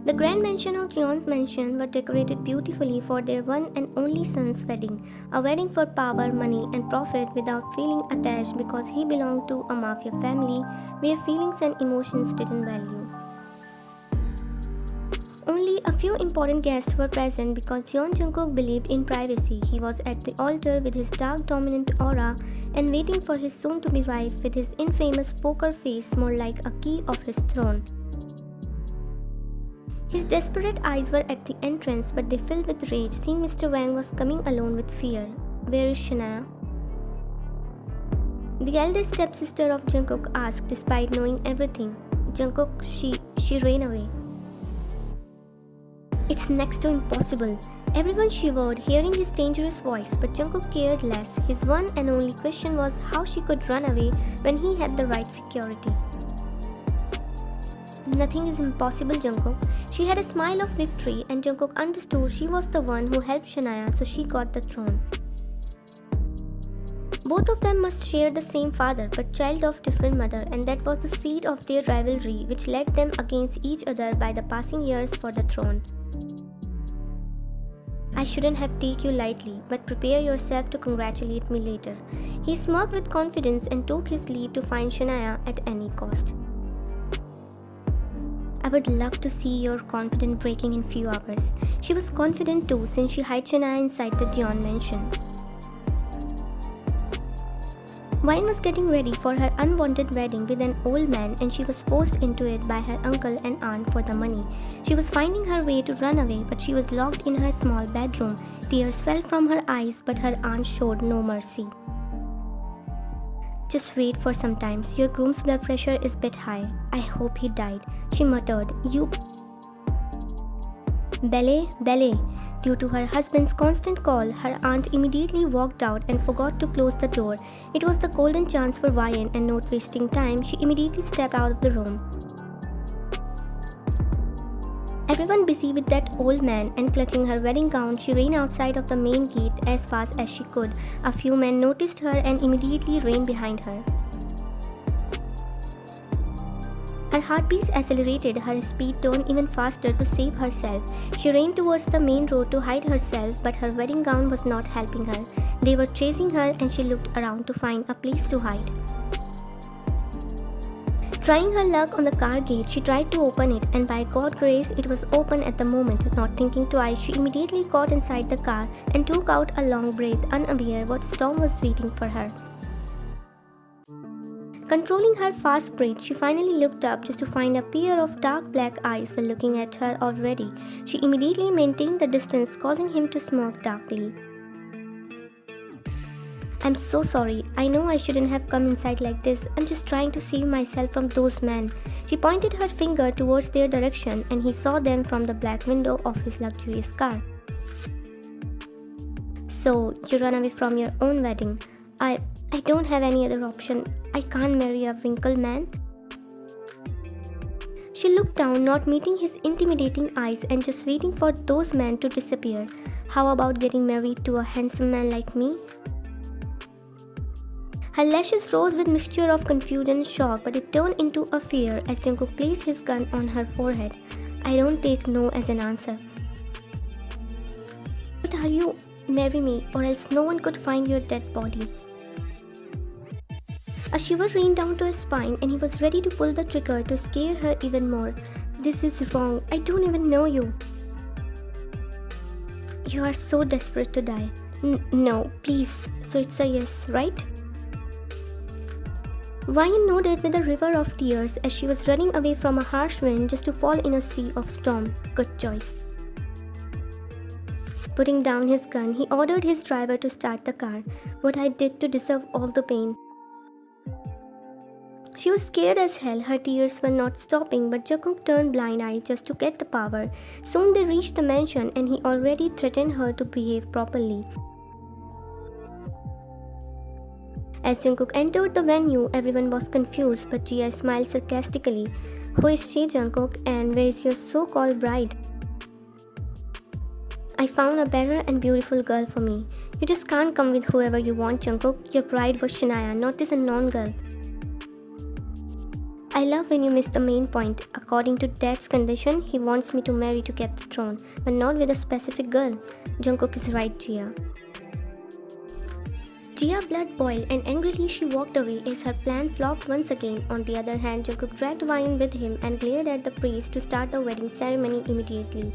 The grand mansion of Jeon's mansion were decorated beautifully for their one and only son's wedding, a wedding for power, money, and profit without feeling attached because he belonged to a mafia family where feelings and emotions didn't value. Only a few important guests were present because Jeonjungkook believed in privacy. He was at the altar with his dark dominant aura and waiting for his soon-to-be wife with his infamous poker face more like a key of his throne. His desperate eyes were at the entrance, but they filled with rage seeing Mr. Wang was coming alone with fear. Where is Shania? The elder stepsister of Jungkook asked despite knowing everything. Jungkook, she ran away. It's next to impossible. Everyone shivered hearing his dangerous voice, but Jungkook cared less. His one and only question was how she could run away when he had the right security. Nothing is impossible, Jungkook. She had a smile of victory, and Jungkook understood she was the one who helped Shania, so she got the throne. Both of them must share the same father, but child of different mother, and that was the seed of their rivalry, which led them against each other by the passing years for the throne. I shouldn't have taken you lightly, but prepare yourself to congratulate me later. He smirked with confidence and took his leave to find Shania at any cost. I would love to see your confidence breaking in few hours. She was confident too since she hid Shania inside the Jeon mansion. Wine was getting ready for her unwanted wedding with an old man, and she was forced into it by her uncle and aunt for the money. She was finding her way to run away, but she was locked in her small bedroom. Tears fell from her eyes, but her aunt showed no mercy. Just wait for some time. Your groom's blood pressure is a bit high. I hope he died, she muttered. You... Ballet. Due to her husband's constant call, her aunt immediately walked out and forgot to close the door. It was the golden chance for Wyan, and not wasting time, she immediately stepped out of the room. Everyone busy with that old man, and clutching her wedding gown, she ran outside of the main gate as fast as she could. A few men noticed her and immediately ran behind her. Her heartbeats accelerated, her speed turned even faster to save herself. She ran towards the main road to hide herself, but her wedding gown was not helping her. They were chasing her, and she looked around to find a place to hide. Trying her luck on the car gate, she tried to open it, and by God's grace, it was open at the moment. Not thinking twice, she immediately got inside the car and took out a long breath, unaware what storm was waiting for her. Controlling her fast breath, she finally looked up just to find a pair of dark black eyes were looking at her already. She immediately maintained the distance, causing him to smirk darkly. I'm so sorry. I know I shouldn't have come inside like this. I'm just trying to save myself from those men. She pointed her finger towards their direction, and he saw them from the black window of his luxurious car. So, you run away from your own wedding. I don't have any other option. I can't marry a wrinkled man. She looked down, not meeting his intimidating eyes and just waiting for those men to disappear. How about getting married to a handsome man like me? Her lashes rose with mixture of confusion and shock, but it turned into a fear as Jungkook placed his gun on her forehead. I don't take no as an answer. But are you? Marry me, or else no one could find your dead body. A shiver ran down to his spine, and he was ready to pull the trigger to scare her even more. This is wrong. I don't even know you. You are so desperate to die. No, please. So it's a yes, right? Wyan nodded with a river of tears as she was running away from a harsh wind just to fall in a sea of storm. Good choice. Putting down his gun, he ordered his driver to start the car. What I did to deserve all the pain. She was scared as hell. Her tears were not stopping, but Jungkook turned blind eyes just to get the power. Soon they reached the mansion, and he already threatened her to behave properly. As Jungkook entered the venue, everyone was confused, but Jia smiled sarcastically. Who is she, Jungkook, and where is your so-called bride? I found a better and beautiful girl for me. You just can't come with whoever you want, Jungkook. Your bride was Shania, not this unknown girl. I love when you miss the main point. According to Dad's condition, he wants me to marry to get the throne, but not with a specific girl. Jungkook is right, Jia. Jia blood boiled and angrily she walked away as her plan flopped once again. On the other hand, Jungkook dragged Wine with him and glared at the priest to start the wedding ceremony immediately.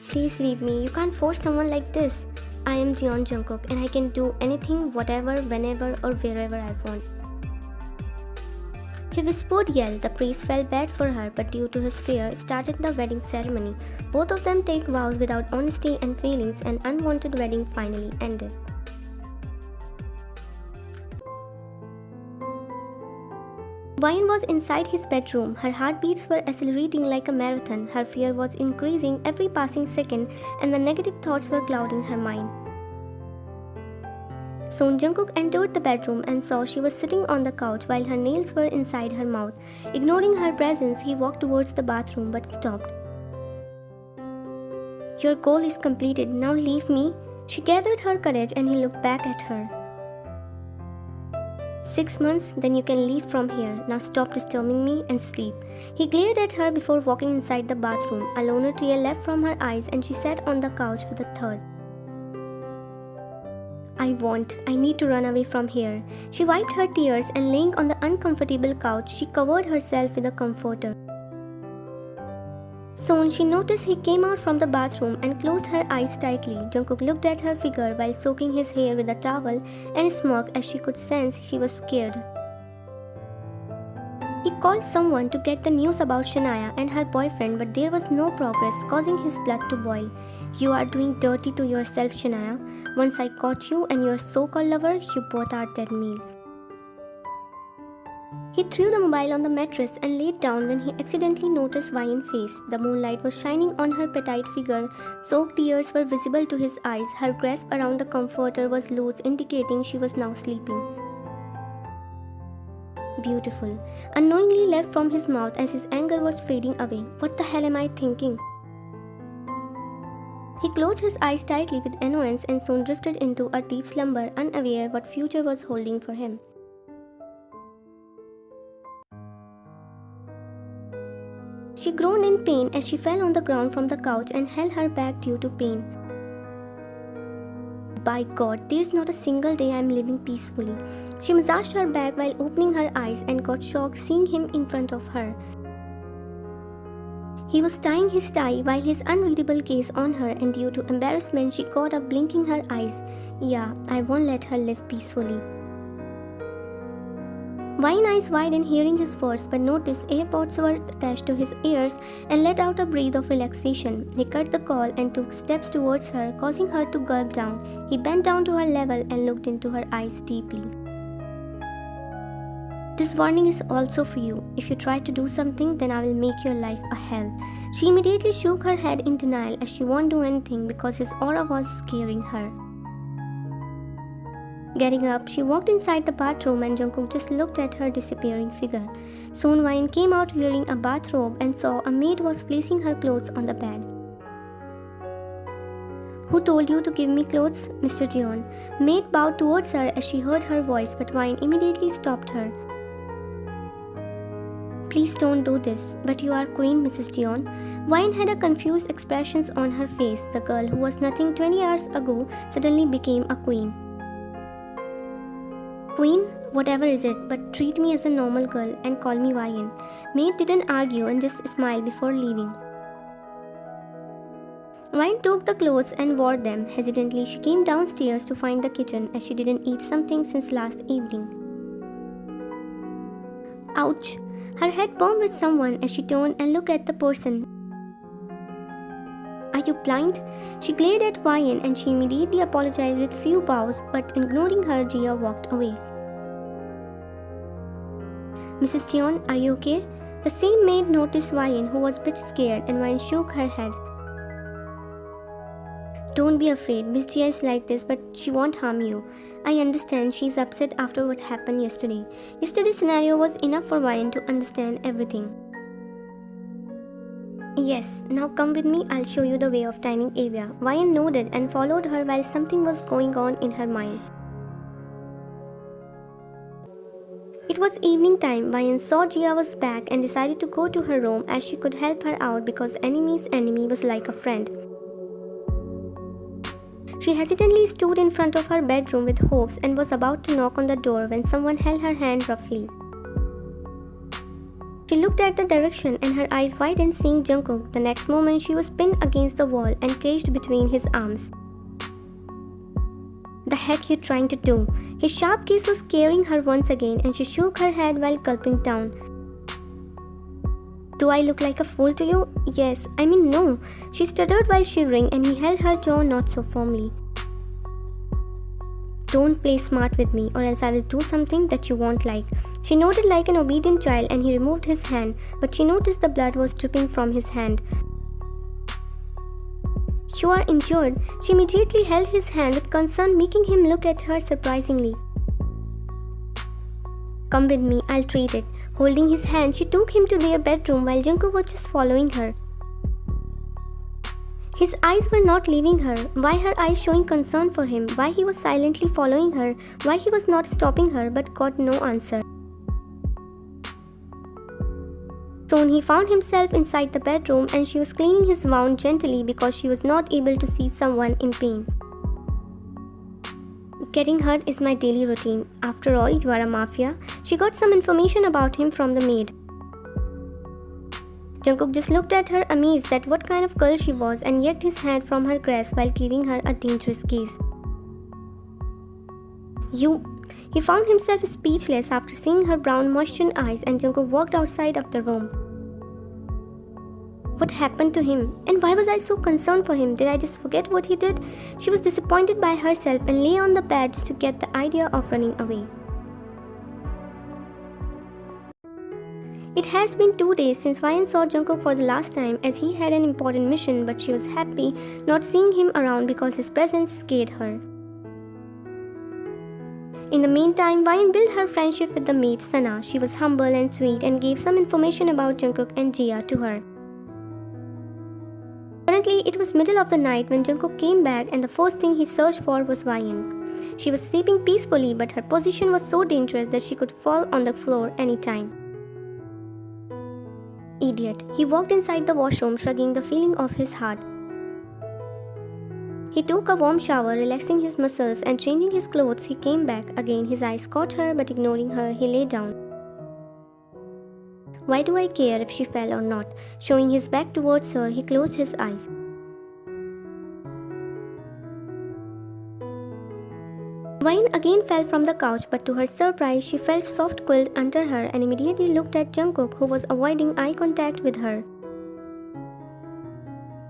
Please leave me, you can't force someone like this. I am Jeonjungkook and I can do anything, whatever, whenever or wherever I want. He whispered yell. The priest felt bad for her, but due to his fear, started the wedding ceremony. Both of them take vows without honesty and feelings. An unwanted wedding finally ended. Wine was inside his bedroom. Her heartbeats were accelerating like a marathon. Her fear was increasing every passing second, and the negative thoughts were clouding her mind. Soon Jungkook entered the bedroom and saw she was sitting on the couch while her nails were inside her mouth. Ignoring her presence, he walked towards the bathroom but stopped. Your goal is completed, now leave me. She gathered her courage and he looked back at her. 6 months, then you can leave from here. Now stop disturbing me and sleep. He glared at her before walking inside the bathroom. A loner tear left from her eyes and she sat on the couch for the third. I need to run away from here. She wiped her tears and laying on the uncomfortable couch, she covered herself with a comforter. Soon she noticed he came out from the bathroom and closed her eyes tightly. Jungkook looked at her figure while soaking his hair with a towel and smirked as she could sense she was scared. He called someone to get the news about Shania and her boyfriend, but there was no progress, causing his blood to boil. You are doing dirty to yourself, Shania. Once I caught you and your so-called lover, you both are dead meat. He threw the mobile on the mattress and laid down when he accidentally noticed Vian's face. The moonlight was shining on her petite figure. Soaked tears were visible to his eyes. Her grasp around the comforter was loose, indicating she was now sleeping. Beautiful. Unknowingly left from his mouth as his anger was fading away. What the hell am I thinking? He closed his eyes tightly with annoyance and soon drifted into a deep slumber, unaware what future was holding for him. She groaned in pain as she fell on the ground from the couch and held her back due to pain. By God, there's not a single day I'm living peacefully. She massaged her back while opening her eyes and got shocked seeing him in front of her. He was tying his tie while his unreadable gaze on her, and due to embarrassment she got up blinking her eyes. Yeah, I won't let her live peacefully. Wine eyes wide and hearing his words, but noticed AirPods were attached to his ears and let out a breath of relaxation. He cut the call and took steps towards her, causing her to gulp down. He bent down to her level and looked into her eyes deeply. This warning is also for you. If you try to do something, then I will make your life a hell. She immediately shook her head in denial as she won't do anything because his aura was scaring her. Getting up, she walked inside the bathroom and Jungkook just looked at her disappearing figure. Soon Wine came out wearing a bathrobe and saw a maid was placing her clothes on the bed. Who told you to give me clothes? Mr. Jeon. Maid bowed towards her as she heard her voice, but Wine immediately stopped her. Please don't do this, but you are queen, Mrs. Jeon. Wine had a confused expressions on her face. The girl who was nothing 20 years ago suddenly became a queen. Queen, whatever is it, but treat me as a normal girl and call me Wine. Maid didn't argue and just smiled before leaving. Wine took the clothes and wore them. Hesitantly, she came downstairs to find the kitchen as she didn't eat something since last evening. Ouch! Her head bumped with someone as she turned and looked at the person. Are you blind? She glared at Wine and she immediately apologized with few bows, but ignoring her, Jia walked away. Mrs. Jeon, are you okay? The same maid noticed Wine, who was a bit scared, and Wine shook her head. Don't be afraid, Miss Jia is like this, but she won't harm you. I understand she's upset after what happened yesterday. Yesterday's scenario was enough for Wine to understand everything. Yes, now come with me, I'll show you the way of dining area. Wine nodded and followed her while something was going on in her mind. It was evening time. Wayne saw Jia was back and decided to go to her room as she could help her out because enemy's enemy was like a friend. She hesitantly stood in front of her bedroom with hopes and was about to knock on the door when someone held her hand roughly. She looked at the direction and her eyes widened seeing Jungkook. The next moment she was pinned against the wall and caged between his arms. The heck you trying to do? His sharp gaze was scaring her once again and she shook her head while gulping down. Do I look like a fool to you? Yes, I mean no. She stuttered while shivering and he held her jaw not so firmly. Don't play smart with me or else I will do something that you won't like. She nodded like an obedient child and he removed his hand, but she noticed the blood was dripping from his hand. You are injured. She immediately held his hand with concern, making him look at her surprisingly. Come with me, I'll treat it. Holding his hand, she took him to their bedroom while Jungkook was just following her. His eyes were not leaving her. Why her eyes showing concern for him? Why he was silently following her? Why he was not stopping her but got no answer? Soon he found himself inside the bedroom and she was cleaning his wound gently because she was not able to see someone in pain. Getting hurt is my daily routine. After all, you are a mafia. She got some information about him from the maid. Jungkook just looked at her amazed at what kind of girl she was and yanked his hand from her grasp while giving her a dangerous gaze. He found himself speechless after seeing her brown moistened eyes and Jungkook walked outside of the room. What happened to him? And why was I so concerned for him? Did I just forget what he did? She was disappointed by herself and lay on the bed just to get the idea of running away. It has been 2 days since Wayne saw Jungkook for the last time as he had an important mission, but she was happy not seeing him around because his presence scared her. In the meantime, Wayne built her friendship with the maid Sana. She was humble and sweet and gave some information about Jungkook and Jia to her. Currently, it was middle of the night when Jungkook came back and the first thing he searched for was Wayne. She was sleeping peacefully but her position was so dangerous that she could fall on the floor anytime. Idiot. He walked inside the washroom shrugging the feeling of his heart. He took a warm shower, relaxing his muscles and changing his clothes. He came back. Again, his eyes caught her, but ignoring her, he lay down. Why do I care if she fell or not? Showing his back towards her, he closed his eyes. Wayne again fell from the couch, but to her surprise, she felt soft quilt under her and immediately looked at Jungkook, who was avoiding eye contact with her.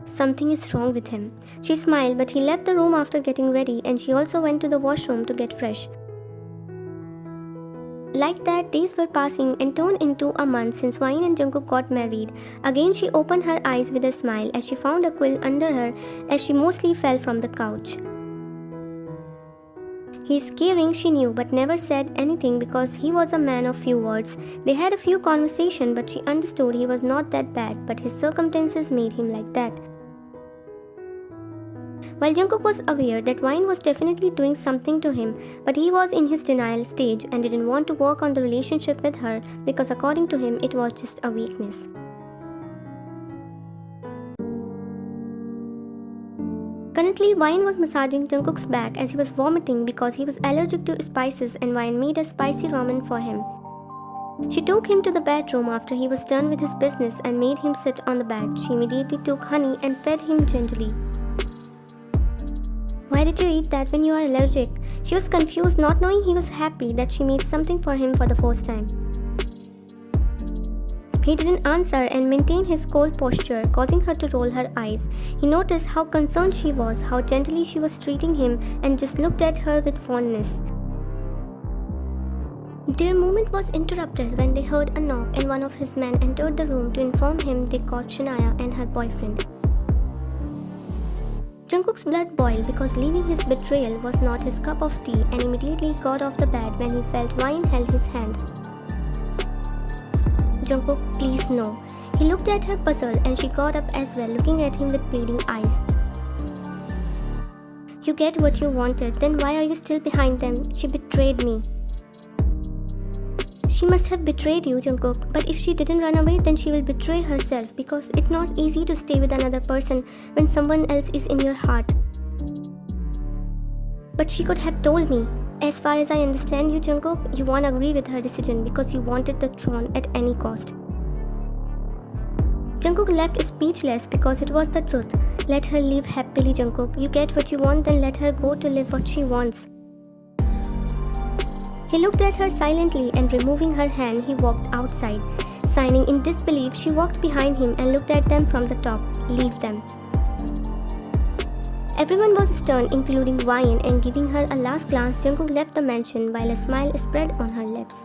Something is wrong with him. She smiled, but he left the room after getting ready and she also went to the washroom to get fresh. Like that, days were passing and turned into a month since Wayne and Jungkook got married. Again, she opened her eyes with a smile as she found a quilt under her as she mostly fell from the couch. He's scaring, she knew, but never said anything because he was a man of few words. They had a few conversations, but she understood he was not that bad, but his circumstances made him like that. While Jungkook was aware that Wayne was definitely doing something to him, but he was in his denial stage and didn't want to work on the relationship with her because according to him it was just a weakness. Currently, Wayne was massaging Jungkook's back as he was vomiting because he was allergic to spices and Wayne made a spicy ramen for him. She took him to the bedroom after he was done with his business and made him sit on the bed. She immediately took honey and fed him gently. Why did you eat that when you are allergic? She was confused, not knowing he was happy that she made something for him for the first time. He didn't answer and maintained his cold posture, causing her to roll her eyes. He noticed how concerned she was, how gently she was treating him, and just looked at her with fondness. Their moment was interrupted when they heard a knock and one of his men entered the room to inform him they caught Shania and her boyfriend. Jungkook's blood boiled because leaving his betrayal was not his cup of tea and immediately got off the bed when he felt Wayne held his hand. Jungkook, please no. He looked at her puzzled and she got up as well, looking at him with pleading eyes. You get what you wanted, then why are you still behind them? She betrayed me. She must have betrayed you, Jungkook, but if she didn't run away, then she will betray herself because it's not easy to stay with another person when someone else is in your heart. But she could have told me. As far as I understand you, Jungkook, you won't agree with her decision because you wanted the throne at any cost. Jungkook left speechless because it was the truth. Let her live happily, Jungkook. You get what you want, then let her go to live what she wants. He looked at her silently and removing her hand, he walked outside. Signing in disbelief, she walked behind him and looked at them from the top. Leave them. Everyone was stunned, including Wyan, and giving her a last glance, Jungkook left the mansion while a smile spread on her lips.